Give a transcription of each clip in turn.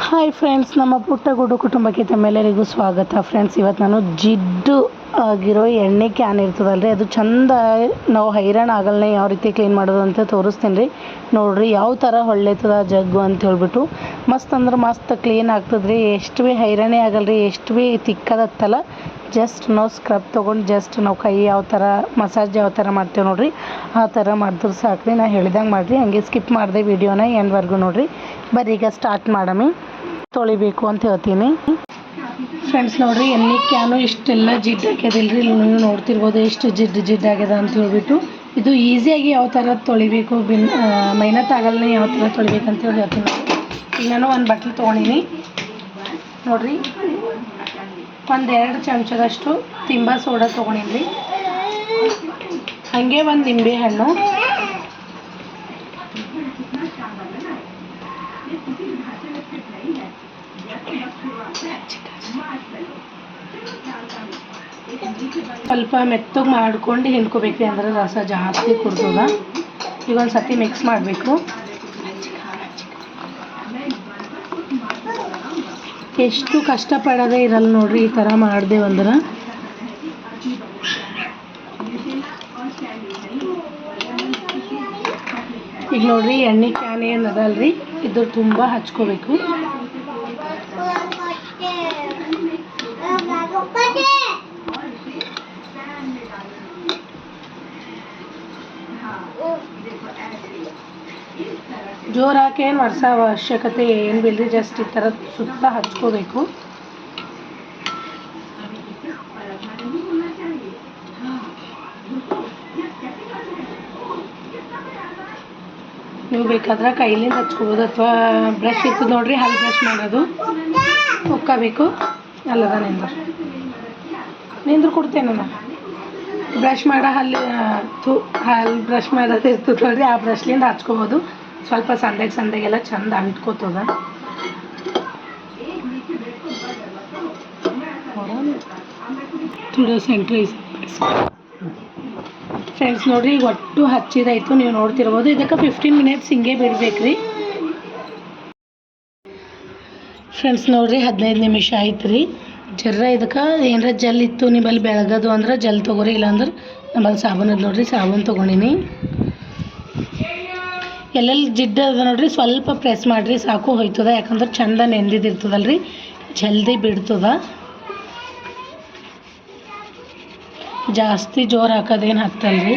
Hi friends, ನಮ್ಮ ಪುಟ್ಟಗೂಡು ಕುಟುಂಬಕ್ಕೆ ತಮ್ಮೆಲ್ಲರಿಗೂ ಸ್ವಾಗತ. ಫ್ರೆಂಡ್ಸ್, ಇವತ್ತು ನಾನು ಜಿಡ್ಡು ಆಗಿರೋ ಎಣ್ಣೆ ಕ್ಯಾನ್ ಇರ್ತದಲ್ರಿ, ಅದು ಚಂದ ನಾವು ಹೈರಾಣ ಆಗಲ್ಲ ಯಾವ ರೀತಿ ಕ್ಲೀನ್ ಮಾಡೋದು ಅಂತ ತೋರಿಸ್ತೀನಿ ರೀ. ನೋಡಿರಿ ಯಾವ ಥರ ಹೊಳ್ಳೆತದ ಜಗ್ಗು ಅಂತ ಹೇಳ್ಬಿಟ್ಟು ಮಸ್ತ್ ಅಂದ್ರೆ ಮಸ್ತ್ ಕ್ಲೀನ್ ಆಗ್ತದೆ ರೀ. ಎಷ್ಟು ಭೀ ಹೈರಾಣೆ ಆಗಲ್ಲ ರೀ, ಎಷ್ಟು ಭೀ ತಿಕ್ಕದತ್ತಲ್ಲ. ಜಸ್ಟ್ ನಾವು ಸ್ಕ್ರಬ್ ತೊಗೊಂಡು ಜಸ್ಟ್ ನಾವು ಕೈ ಯಾವ ಥರ ಮಸಾಜ್ ಯಾವ ಥರ ಮಾಡ್ತೇವೆ ನೋಡಿರಿ, ಆ ಥರ ಮಾಡಿದ್ರೆ ಸಾಕ್ರಿ. ನಾ ಹೇಳಿದಂಗೆ ಮಾಡಿರಿ, ಹಂಗೆ ಸ್ಕಿಪ್ ಮಾಡಿದೆ ವಿಡಿಯೋನ ಎಂಡ್ವರೆಗೂ ನೋಡಿರಿ. ಬರ್ರಿ ಈಗ ಸ್ಟಾರ್ಟ್ ಮಾಡಮಿ. ತೊಳಿಬೇಕು ಅಂತ ಹೇಳ್ತೀನಿ ಫ್ರೆಂಡ್ಸ್. ನೋಡಿರಿ, ಎಣ್ಣೆ ಕ್ಯಾನು ಇಷ್ಟೆಲ್ಲ ಜಿಡ್ಡು ಹಾಕ್ಯದಿಲ್ರಿ. ನೀವು ನೋಡ್ತಿರ್ಬೋದು ಎಷ್ಟು ಜಿಡ್ಡು ಆಗ್ಯದ ಅಂತ ಹೇಳ್ಬಿಟ್ಟು. ಇದು ಈಸಿಯಾಗಿ ಯಾವ ಥರ ತೊಳಿಬೇಕು, ಮೈನತ್ತಾಗಲ್ಲ ಯಾವ ಥರ ತೊಳಿಬೇಕಂತ ಹೇಳಿ ಹೇಳ್ತೀನಿ. ಈಗ ನಾನು ಒಂದು ಬಟ್ಲು ತೊಗೊಂಡಿನಿ ನೋಡಿರಿ. 1-2 ಚಮಚದಷ್ಟು ತಿಂಬ ಸೋಡಾ ತೊಗೊಂಡಿನಿ. ಹಾಗೆ ಒಂದು ನಿಂಬೆ ಹಣ್ಣು, ಸ್ವಲ್ಪ ಮೆತ್ತಗೆ ಮಾಡ್ಕೊಂಡು ಹಿಂಡ್ಕೋಬೇಕು, ಅಂದ್ರೆ ರಸ ಜಾಸ್ತಿ ಕುಡ್ತದ. ಈಗ ಒಂದು ಸತಿ ಮಿಕ್ಸ್ ಮಾಡಬೇಕು. ಎಷ್ಟು ಕಷ್ಟಪಡೋದೇ ಇರಲ್ಲ ನೋಡ್ರಿ ಈ ಥರ ಮಾಡ್ದೇವಂದ್ರೆ. ಈಗ ನೋಡ್ರಿ, ಎಣ್ಣೆ ಕ್ಯಾನ್ ಏನು ಅದಲ್ರಿ, ಇದು ತುಂಬ ಹಚ್ಕೋಬೇಕು. ಜೋರು ಹಾಕಿ ಏನು ವರ್ಷೋ ಅವಶ್ಯಕತೆ ಏನು ಬಿಲ್ರಿ, ಜಸ್ಟ್ ಈ ಥರ ಸುತ್ತ ಹಚ್ಕೋಬೇಕು. ನೀವು ಬೇಕಾದ್ರೆ ಕೈಲಿಂದ ಹಚ್ಕೋಬೋದು, ಅಥವಾ ಬ್ರಷ್ ಇರ್ತದೆ ನೋಡ್ರಿ, ಹಲ್ಲು ಬ್ರಷ್ ಮಾಡೋದು ಉಕ್ಕೋಬೇಕು. ಅಲ್ಲದ ನಿಂದ್ರು ಕೊಡ್ತೇನೆ ನಾನು. ಬ್ರಷ್ ಮಾಡೋ ಹಲ್ಲು ಬ್ರಷ್ ಮಾಡೋದು ಇರ್ತದೆ ನೋಡ್ರಿ, ಆ ಬ್ರಷ್ಲಿಂದ ಹಚ್ಕೋಬೋದು. ಸ್ವಲ್ಪ ಸಂದೆಗೆಲ್ಲ ಚಂದ ಅಂಟ್ಕೋತದ. ಫ್ರೆಂಡ್ಸ್ ನೋಡ್ರಿ, ಈಗ ಒಟ್ಟು ಹಚ್ಚಿದಾಯ್ತು, ನೀವು ನೋಡ್ತಿರ್ಬೋದು. ಇದಕ್ಕೆ 15 ಮಿನಿಟ್ಸ್ ಹಿಂಗೆ ಬಿಡ್ಬೇಕ್ರಿ ಫ್ರೆಂಡ್ಸ್. ನೋಡ್ರಿ, 15 ನಿಮಿಷ ಆಯ್ತು ರೀ. ಜರ್ರ ಇದಕ್ಕೆ ಏನಾರ ಜಲ್ ಇತ್ತು ನಿಮ್ಮಲ್ಲಿ ಬೆಳಗದು ಅಂದ್ರೆ ಜಲ್ ತೊಗೊರಿ, ಇಲ್ಲಾಂದ್ರೆ ನಮ್ಮಲ್ಲಿ ಸಾಬೂನು ಅದು ನೋಡ್ರಿ, ಸಾಬೂನು ತೊಗೊಂಡಿನಿ. ಎಲ್ಲೆಲ್ಲಿ ಜಿಡ್ಡು ಅದ ನೋಡ್ರಿ, ಸ್ವಲ್ಪ ಪ್ರೆಸ್ ಮಾಡಿರಿ ಸಾಕು, ಹೋಯ್ತದ. ಯಾಕಂದ್ರೆ ಚಂದ ನೆಂದಿದಿರ್ತದಲ್ರಿ, ಜಲ್ದಿ ಬಿಡ್ತದ. ಜಾಸ್ತಿ ಜೋರು ಹಾಕೋದೇನು ಹಾಕ್ತಲ್ರಿ.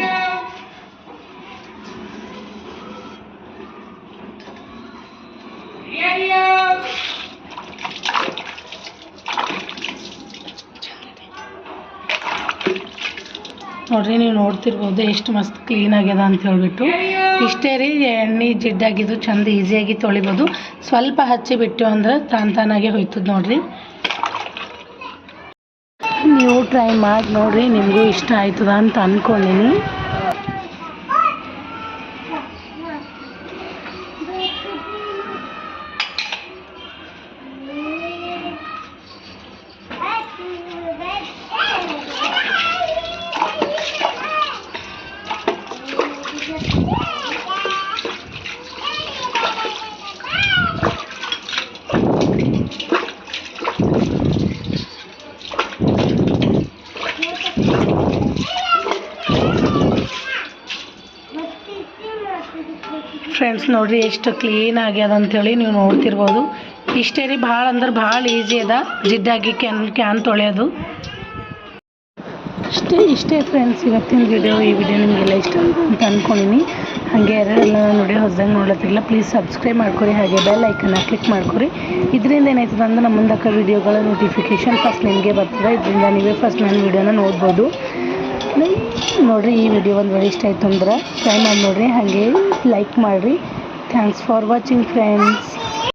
ನೋಡ್ರಿ, ನೀವು ನೋಡ್ತಿರ್ಬೋದು ಎಷ್ಟು ಮಸ್ತ್ ಕ್ಲೀನ್ ಆಗ್ಯದ ಅಂತ ಹೇಳ್ಬಿಟ್ಟು. ಇಷ್ಟೇ ರೀ, ಎಣ್ಣೆ ಜಿಡ್ಡಾಗಿದ್ದು ಚಂದ ಈಸಿಯಾಗಿ ತೊಳಿಬೋದು. ಸ್ವಲ್ಪ ಹಚ್ಚಿ ಬಿಟ್ಟು ಅಂದ್ರೆ ತಾನಾಗೆ ಹೋಯ್ತದ ನೋಡ್ರಿ. ನೀವು ಟ್ರೈ ಮಾಡಿ ನೋಡ್ರಿ, ನಿಮಗೂ ಇಷ್ಟ ಆಯ್ತದ ಅಂತ ಅಂದ್ಕೊಂಡಿನಿ. ಫ್ರೆಂಡ್ಸ್ ನೋಡ್ರಿ, ಎಷ್ಟು ಕ್ಲೀನ್ ಆಗ್ಯದ ಅಂಥೇಳಿ ನೀವು ನೋಡ್ತಿರ್ಬೋದು. ಇಷ್ಟೇ ರೀ, ಭಾಳ ಅಂದ್ರೆ ಭಾಳ ಈಸಿ ಅದ ಜಿಡ್ಡಾಗಿ ಕ್ಯಾನ್ ತೊಳೆಯೋದು. ಇಷ್ಟೇ ಫ್ರೆಂಡ್ಸ್ ಇವತ್ತಿನ ವಿಡಿಯೋ. ಈ ವಿಡಿಯೋ ನಿಮಗೆಲ್ಲ ಇಷ್ಟ ಆಗುತ್ತೆ ಅಂತ ಅಂದ್ಕೊಂಡಿನಿ. ಹಾಗೆ ಯಾರೆಲ್ಲ ನಾನು ವಿಡಿಯೋ ಹೊಸದಾಗಿ ನೋಡ್ಲತ್ತಿರಲ್ಲ, ಪ್ಲೀಸ್ ಸಬ್ಸ್ಕ್ರೈಬ್ ಮಾಡ್ಕೊರಿ, ಹಾಗೆ ಬೆಲ್ ಐಕನ್ನ ಕ್ಲಿಕ್ ಮಾಡ್ಕೊರಿ. ಇದರಿಂದ ಏನಾಯ್ತದೆ ಅಂದ್ರೆ ನಮ್ಮ ಮುಂದಕ್ಕೆ ವಿಡಿಯೋಗಳ ನೋಟಿಫಿಕೇಷನ್ ಫಸ್ಟ್ ನಿಮಗೆ ಬರ್ತದೆ. ಇದರಿಂದ ನೀವೇ ಫಸ್ಟ್ ನನ್ನ ವಿಡಿಯೋನ ನೋಡ್ಬೋದು ನೋಡಿರಿ. ಈ ವಿಡಿಯೋ ಒಂದು ವೇಳೆ ಇಷ್ಟ ಆಯಿತು ಅಂದ್ರೆ ಟ್ರೈ ಮಾಡಿ ನೋಡಿರಿ, ಹಾಗೆ ಲೈಕ್ ಮಾಡಿರಿ. Thanks for watching friends.